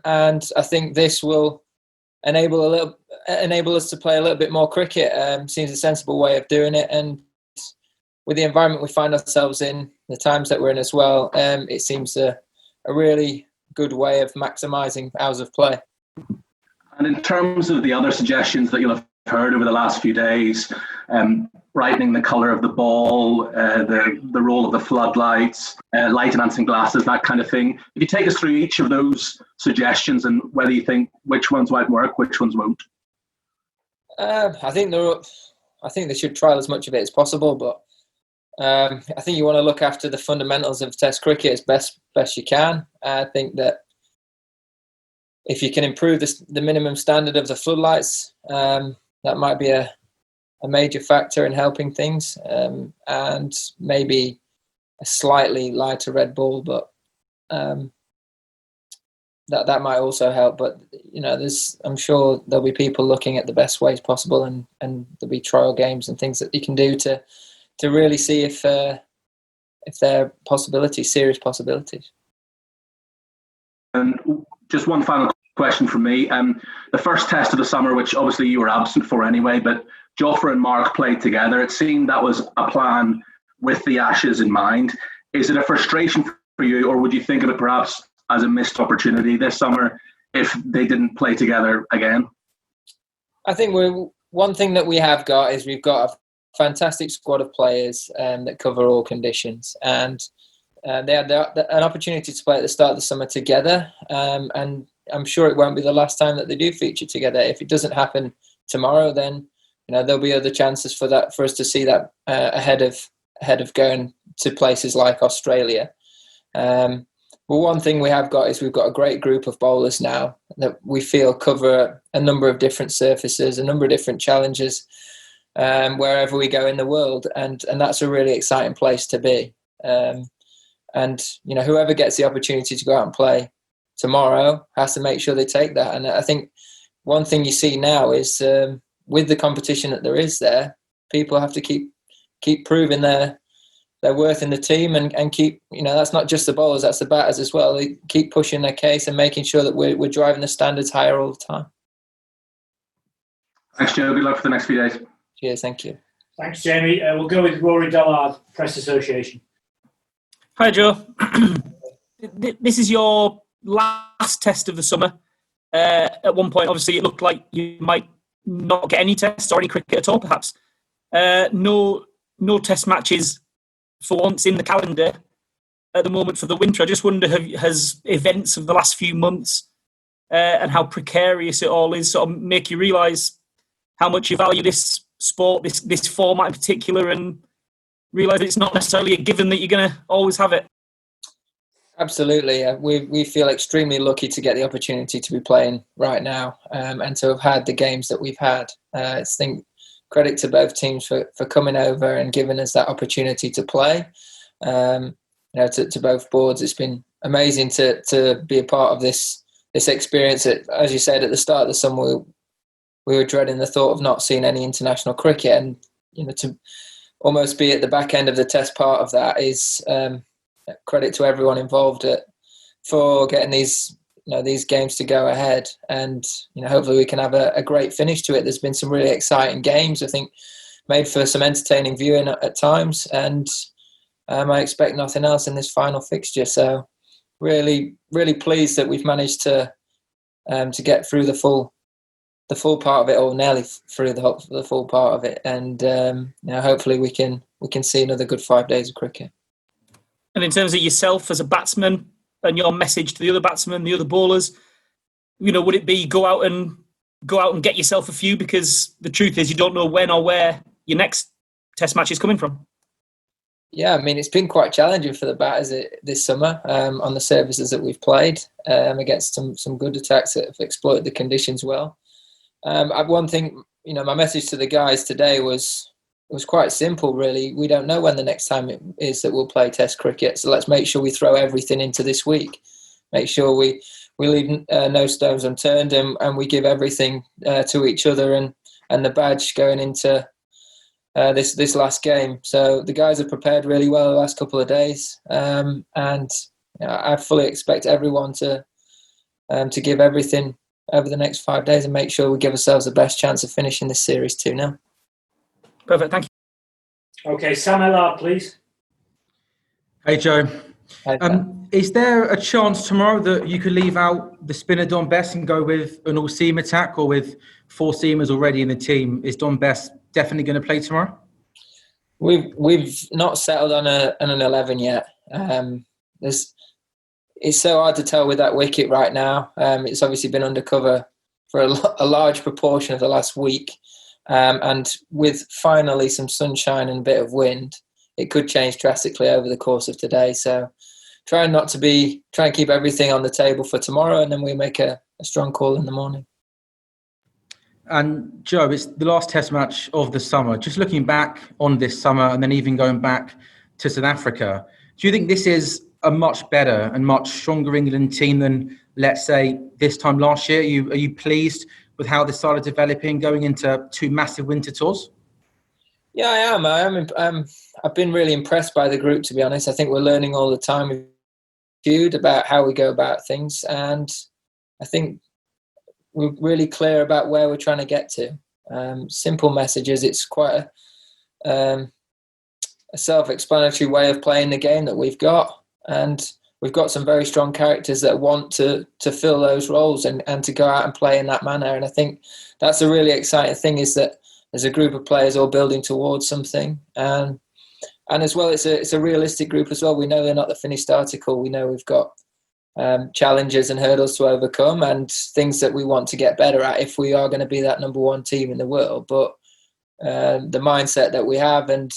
and I think this will enable us to play a little bit more cricket. Seems a sensible way of doing it, and with the environment we find ourselves in, the times that we're in as well, it seems a really good way of maximising hours of play. And in terms of the other suggestions that you'll have heard over the last few days, brightening the colour of the ball, the role of the floodlights, light enhancing glasses, that kind of thing. If you take us through each of those suggestions and whether you think which ones might work, which ones won't. I think they should trial as much of it as possible, but I think you want to look after the fundamentals of Test cricket as best you can. I think that if you can improve the minimum standard of the floodlights, that might be a major factor in helping things, and maybe a slightly lighter red ball, but that might also help. But I'm sure there'll be people looking at the best ways possible, and there'll be trial games and things that you can do to really see if there are serious possibilities. And just one final question from me. The first test of the summer, which obviously you were absent for anyway, but Jofra and Mark played together. It seemed that was a plan with the Ashes in mind. Is it a frustration for you, or would you think of it perhaps as a missed opportunity this summer if they didn't play together again? I think one thing that we have got is we've got a fantastic squad of players that cover all conditions, and they had an opportunity to play at the start of the summer together, and I'm sure it won't be the last time that they do feature together. If it doesn't happen tomorrow, then there'll be other chances for us to see that ahead of going to places like Australia. But one thing we have got is we've got a great group of bowlers now that we feel cover a number of different surfaces, a number of different challenges wherever we go in the world, and that's a really exciting place to be. And whoever gets the opportunity to go out and play tomorrow has to make sure they take that. And I think one thing you see now is with the competition that there is there, people have to keep proving their worth in the team, and keep, that's not just the bowlers, that's the batters as well. They keep pushing their case and making sure that we're driving the standards higher all the time. Thanks, Joe. Good luck for the next few days. Cheers, thank you. Thanks, Jamie. We'll go with Rory Dollard, Press Association. Hi, Joe. This is your last test of the summer. At one point, obviously, it looked like you might not get any tests or any cricket at all, perhaps. No test matches for once in the calendar at the moment for the winter. I just wonder, has events of the last few months and how precarious it all is sort of make you realise how much you value this sport, this format in particular, and realise that it's not necessarily a given that you're going to always have it? Absolutely. We feel extremely lucky to get the opportunity to be playing right now, and to have had the games that we've had. I think credit to both teams for coming over and giving us that opportunity to play. To both boards, it's been amazing to be a part of this experience. As you said at the start of the summer, we were dreading the thought of not seeing any international cricket, and to almost be at the back end of the test part of that is credit to everyone involved for getting these games to go ahead, and hopefully we can have a great finish to it. There's been some really exciting games, I think, made for some entertaining viewing at times, and I expect nothing else in this final fixture. So really, really pleased that we've managed to get through the full part of it, or nearly through the full part of it, and hopefully we can see another good 5 days of cricket. And in terms of yourself as a batsman and your message to the other batsmen, the other bowlers, would it be go out and get yourself a few, because the truth is you don't know when or where your next test match is coming from? Yeah, I mean, it's been quite challenging for the batters this summer on the surfaces that we've played against some good attacks that have exploited the conditions well. One thing, my message to the guys today was quite simple, really. We don't know when the next time it is that we'll play Test cricket, so let's make sure we throw everything into this week. Make sure we leave no stones unturned, and we give everything to each other and the badge going into this last game. So the guys have prepared really well the last couple of days, and I fully expect everyone to to give everything over the next 5 days and make sure we give ourselves the best chance of finishing this series 2-0. Perfect, thank you. Okay, Sam Ellard, please. Hey, Joe. Hi, Is there a chance tomorrow that you could leave out the spinner Don Best and go with an all-seam attack, or with 4 seamers already in the team? Is Don Best definitely going to play tomorrow? We've not settled on an 11 yet. It's so hard to tell with that wicket right now. It's obviously been undercover for a large proportion of the last week. And with finally some sunshine and a bit of wind, it could change drastically over the course of today. So try and keep everything on the table for tomorrow, and then we make a strong call in the morning. And Joe, it's the last test match of the summer. Just looking back on this summer and then even going back to South Africa, do you think this is a much better and much stronger England team than, let's say, this time last year? Are you pleased with how this started developing going into 2 massive winter tours? Yeah, I am. I've been really impressed by the group, to be honest. I think we're learning all the time with Jude about how we go about things, and I think we're really clear about where we're trying to get to. Simple messages. It's quite a self-explanatory way of playing the game that we've got, and we've got some very strong characters that want to fill those roles and to go out and play in that manner. And I think that's a really exciting thing, is that there's a group of players all building towards something. And as well, it's a realistic group as well. We know they're not the finished article. We know we've got challenges and hurdles to overcome and things that we want to get better at if we are going to be that number 1 team in the world. But the mindset that we have and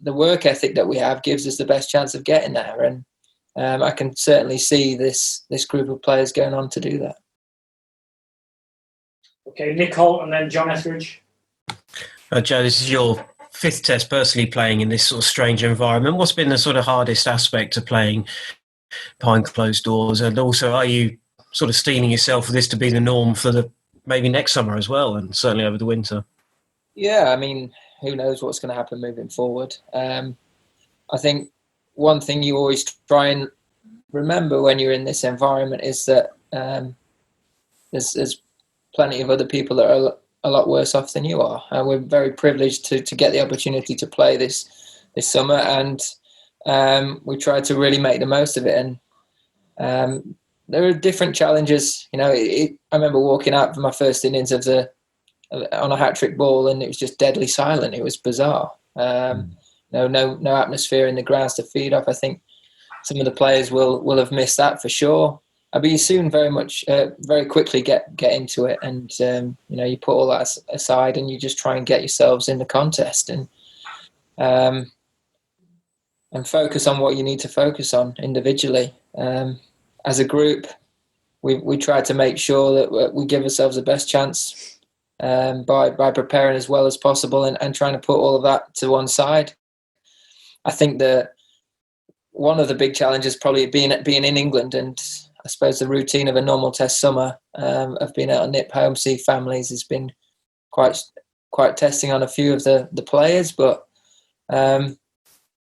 the work ethic that we have gives us the best chance of getting there. And I can certainly see this group of players going on to do that. Okay, Nick Holt and then John Etheridge. Joe, this is your 5th test personally playing in this sort of strange environment. What's been the sort of hardest aspect of playing behind closed doors? And also, are you sort of steeling yourself for this to be the norm for maybe next summer as well, and certainly over the winter? Yeah, I mean, who knows what's going to happen moving forward. I think one thing you always try and remember when you're in this environment is that there's plenty of other people that are a lot worse off than you are. We're very privileged to get the opportunity to play this summer, and we try to really make the most of it. And there are different challenges. You know, I remember walking out for my first innings on a hat-trick ball, and it was just deadly silent. It was bizarre. No atmosphere in the grounds to feed off. I think some of the players will have missed that for sure. But you soon very quickly get into it, and you put all that aside and you just try and get yourselves in the contest and focus on what you need to focus on individually. As a group, we try to make sure that we give ourselves the best chance by preparing as well as possible and trying to put all of that to one side. I think that one of the big challenges probably being in England, and I suppose the routine of a normal test summer of being able to nip home, see families, has been quite testing on a few of the players. But it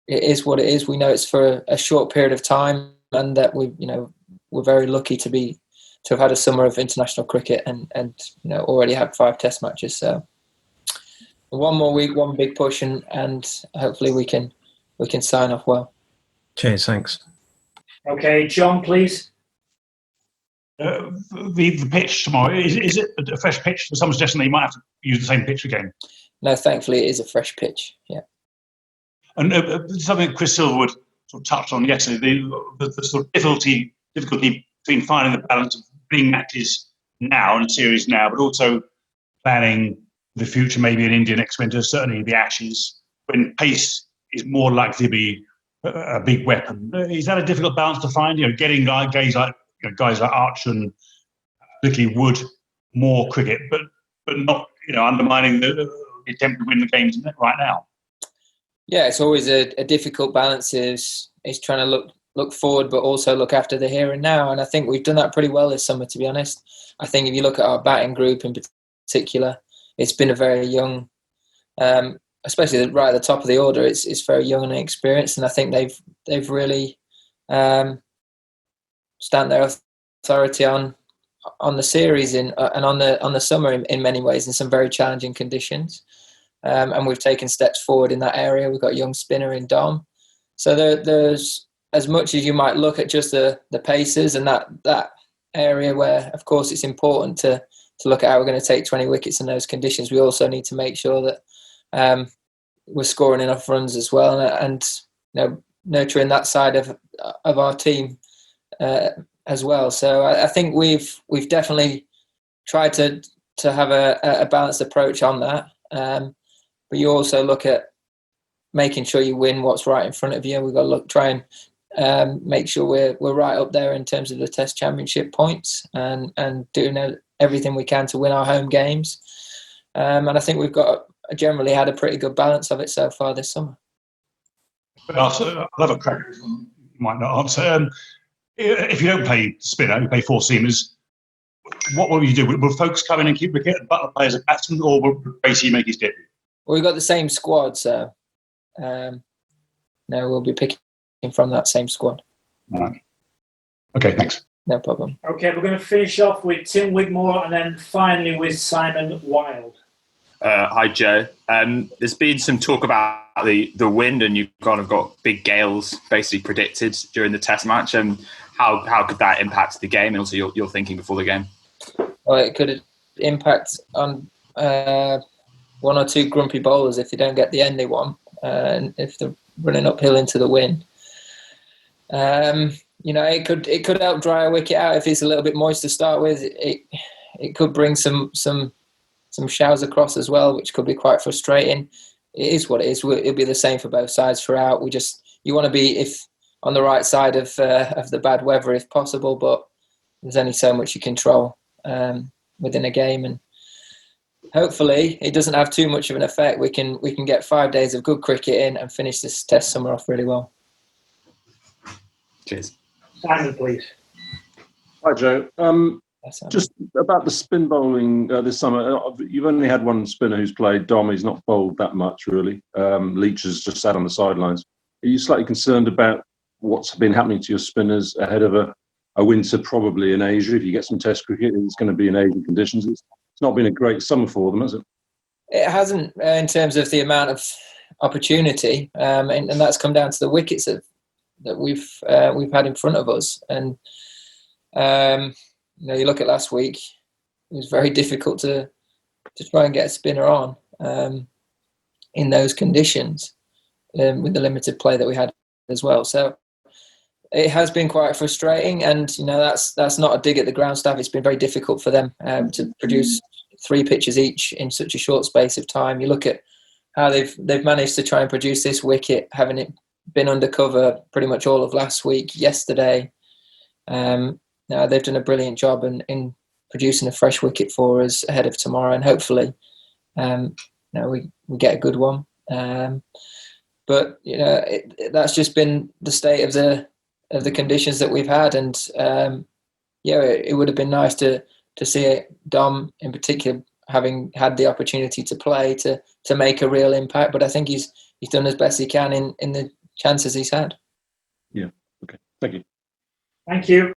is what it is. We know it's for a short period of time, and that we're very lucky to have had a summer of international cricket and already had 5 test matches. So one more week, one big push, and hopefully we can sign off well. Cheers, thanks. Okay, John, please. The pitch tomorrow, is it a fresh pitch? Someone suggesting that you might have to use the same pitch again. No, thankfully it is a fresh pitch. Yeah. And something Chris Silverwood sort of touched on yesterday, the sort of difficulty between finding the balance of big matches now and a series now, but also planning the future, maybe in India next winter, certainly the Ashes, when pace is more likely to be a big weapon. Is that a difficult balance to find? Getting guys like Archer and particularly Wood more cricket, but not undermining the attempt to win the games right now. Yeah, it's always a difficult balance. Is trying to look forward, but also look after the here and now. And I think we've done that pretty well this summer, to be honest. I think if you look at our batting group in particular, it's been a very young, especially right at the top of the order. It's very young and inexperienced, and I think they've really stamped their authority on on the series and on the summer in many ways in some very challenging conditions. And we've taken steps forward in that area. We've got a young spinner in Dom. So there's, as much as you might look at just the paces and that area where, of course, it's important to look at how we're going to take 20 wickets in those conditions, we also need to make sure that we're scoring enough runs as well and nurturing that side of our team as well. So I think we've definitely tried to have a balanced approach on that. But you also look at making sure you win what's right in front of you. We've got to try and make sure we're right up there in terms of the Test Championship points and doing everything we can to win our home games. And I think we've generally had a pretty good balance of it so far this summer. I'll have a crack. You might not answer. If you don't play spinner, you play four seamers. What will you do? Will folks come in and keep wicket and Buttler play as a batsman, or will Bracey make his debut? Well, we've got the same squad, so we'll be picking from that same squad. All right. Okay, thanks. No problem. Okay, we're going to finish off with Tim Wigmore and then finally with Simon Wilde. Hi, Joe. There's been some talk about the wind, and you've kind of got big gales basically predicted during the Test match. How could that impact the game, and also your thinking before the game? Well, it could impact on one or two grumpy bowlers if they don't get the end they want, and if they're running uphill into the wind. It could help dry a wicket out if it's a little bit moist to start with. It could bring some showers across as well, which could be quite frustrating. It is what it is. It'll be the same for both sides throughout. You want to be on the right side of the bad weather if possible, but there's only so much you control within a game, and hopefully it doesn't have too much of an effect. We can get 5 days of good cricket in and finish this Test summer off really well. Cheers. Simon, please. Hi, Joe. Just about the spin bowling this summer. You've only had one spinner who's played. Dom, he's not bowled that much, really. Leach has just sat on the sidelines. Are you slightly concerned about what's been happening to your spinners ahead of a winter probably in Asia? If you get some Test cricket, it's going to be in Asian conditions. It's not been a great summer for them, has it? It hasn't in terms of the amount of opportunity, and that's come down to the wickets that we've had in front of us. And you look at last week; it was very difficult to try and get a spinner on in those conditions with the limited play that we had as well. So it has been quite frustrating, and that's not a dig at the ground staff. It's been very difficult for them to produce 3 pitches each in such a short space of time. You look at how they've managed to try and produce this wicket, having it been under cover pretty much all of last week, yesterday. Now they've done a brilliant job in producing a fresh wicket for us ahead of tomorrow, and hopefully we get a good one. But that's just been the state of the conditions that we've had, and it would have been nice to see Dom in particular having had the opportunity to play to make a real impact. But I think he's done as best he can in the chances he's had. Yeah. Okay. Thank you. Thank you.